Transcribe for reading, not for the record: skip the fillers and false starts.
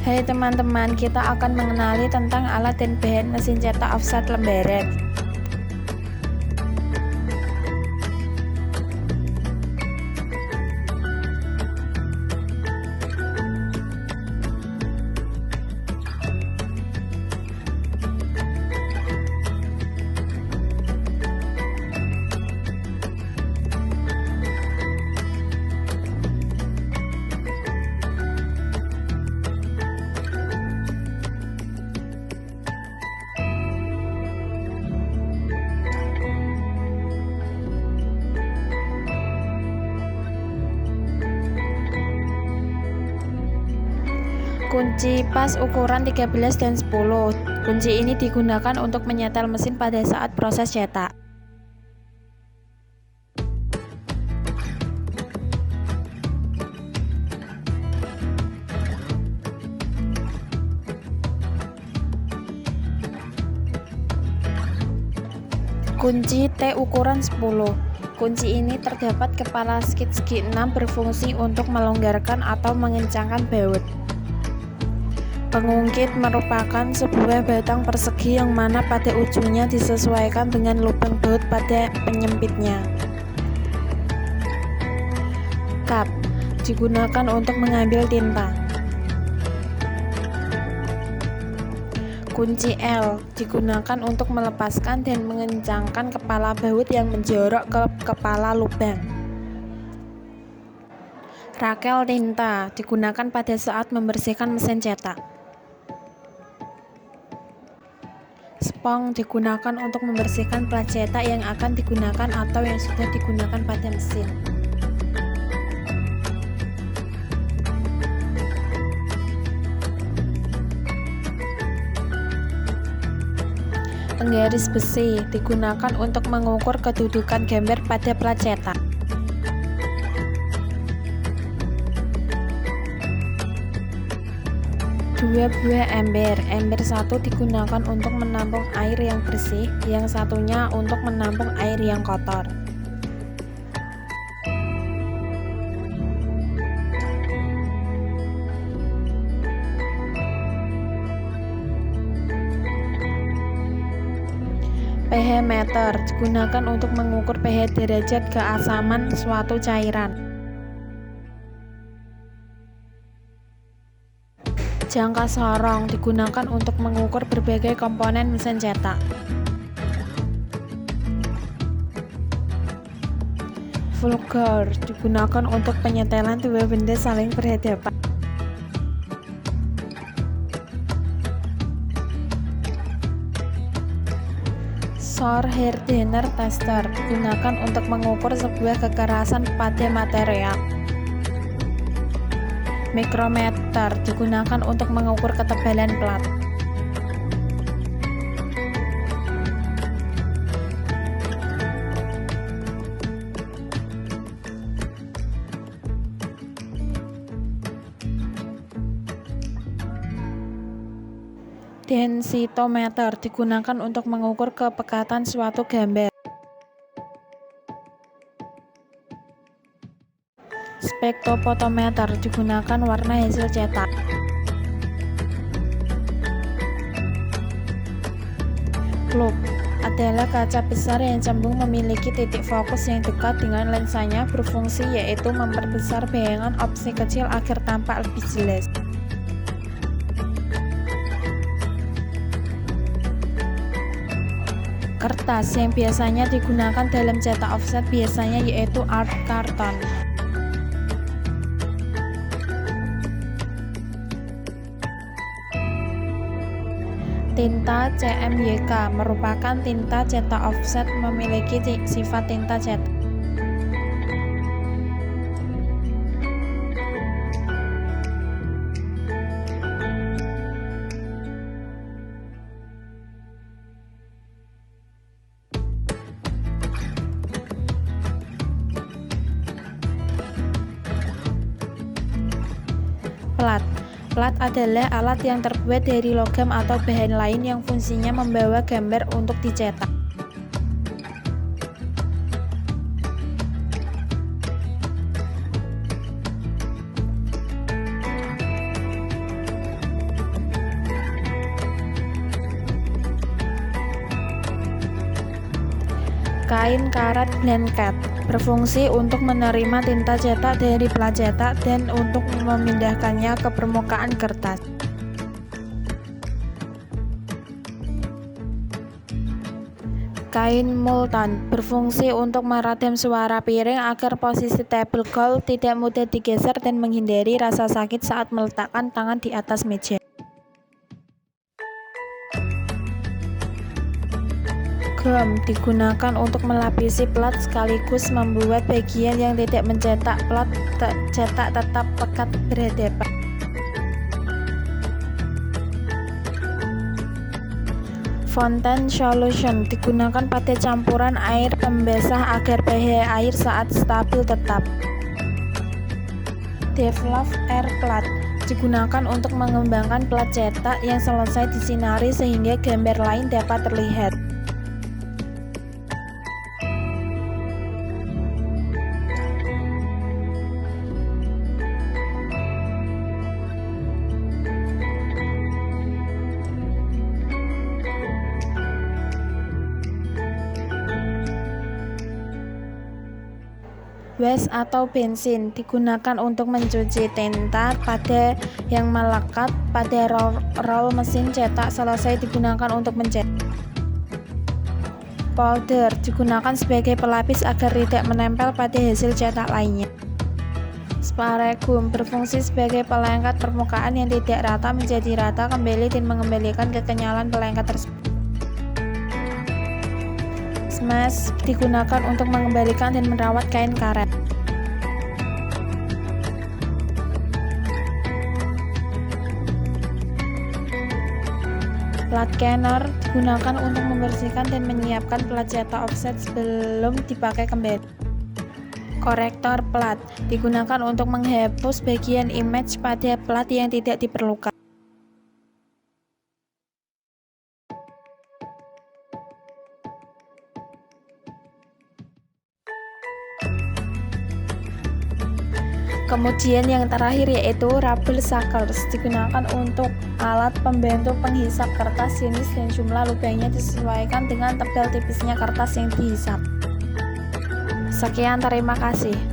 Hai teman-teman, kita akan mengenali tentang alat dan bahan mesin cetak offset lembaran. Kunci pas ukuran 13 dan 10. Kunci ini digunakan untuk menyetel mesin pada saat proses cetak. Kunci T ukuran 10. Kunci ini terdapat kepala skid segi 6 berfungsi untuk melonggarkan atau mengencangkan baut. Pengungkit merupakan sebuah batang persegi yang mana pada ujungnya disesuaikan dengan lubang baut pada penyempitnya. Kap digunakan untuk mengambil tinta. Kunci L digunakan untuk melepaskan dan mengencangkan kepala baut yang menjorok ke kepala lubang. Rakel tinta digunakan pada saat membersihkan mesin cetak. Spong digunakan untuk membersihkan plat cetak yang akan digunakan atau yang sudah digunakan pada mesin. Penggaris besi digunakan untuk mengukur kedudukan gambar pada plat cetak. Dua buah ember. Ember satu digunakan untuk menampung air yang bersih, yang satunya untuk menampung air yang kotor. pH meter digunakan untuk mengukur pH derajat keasaman suatu cairan. Jangka sorong digunakan untuk mengukur berbagai komponen mesin cetak. Vulgar digunakan untuk penyetelan dua benda saling berhadapan. Sauer-Hardener tester digunakan untuk mengukur sebuah kekerasan pada material. Mikrometer digunakan untuk mengukur ketebalan plat. Densitometer digunakan untuk mengukur kepekatan suatu gambar. Spektrofotometer digunakan warna hasil cetak. Loop adalah kaca besar yang cembung memiliki titik fokus yang dekat dengan lensanya, berfungsi yaitu memperbesar bayangan objek kecil agar tampak lebih jelas. Kertas yang biasanya digunakan dalam cetak offset biasanya yaitu art karton. Tinta CMYK merupakan tinta cetak offset memiliki sifat tinta cetak. Plat. Plat adalah alat yang terbuat dari logam atau bahan lain yang fungsinya membawa gambar untuk dicetak. Kain karet blanket berfungsi untuk menerima tinta cetak dari plat cetak dan untuk memindahkannya ke permukaan kertas. Kain multan berfungsi untuk meredam suara piring agar posisi tablecloth tidak mudah digeser dan menghindari rasa sakit saat meletakkan tangan di atas meja. Gum digunakan untuk melapisi plat sekaligus membuat bagian yang tidak mencetak plat cetak tetap pekat berhadapan. Fountain solution digunakan pada campuran air pembasah agar pH air saat stabil tetap. Develop air plat digunakan untuk mengembangkan plat cetak yang selesai disinari sehingga gambar lain dapat terlihat. Wash atau bensin digunakan untuk mencuci tinta pada yang melekat pada roll mesin cetak selesai digunakan untuk mencetak. Powder digunakan sebagai pelapis agar tidak menempel pada hasil cetak lainnya. Spray gum berfungsi sebagai pelengket permukaan yang tidak rata menjadi rata kembali dan mengembalikan kekenyalan pelengket tersebut. Smash digunakan untuk mengembalikan dan merawat kain karet. Plat canner digunakan untuk membersihkan dan menyiapkan plat cetak offset sebelum dipakai kembali. Korektor plat digunakan untuk menghapus bagian image pada plat yang tidak diperlukan. Kemudian yang terakhir yaitu rubber suckers digunakan untuk alat pembantu penghisap kertas. Jenis dan jumlah lubangnya disesuaikan dengan tebal tipisnya kertas yang dihisap. Sekian, terima kasih.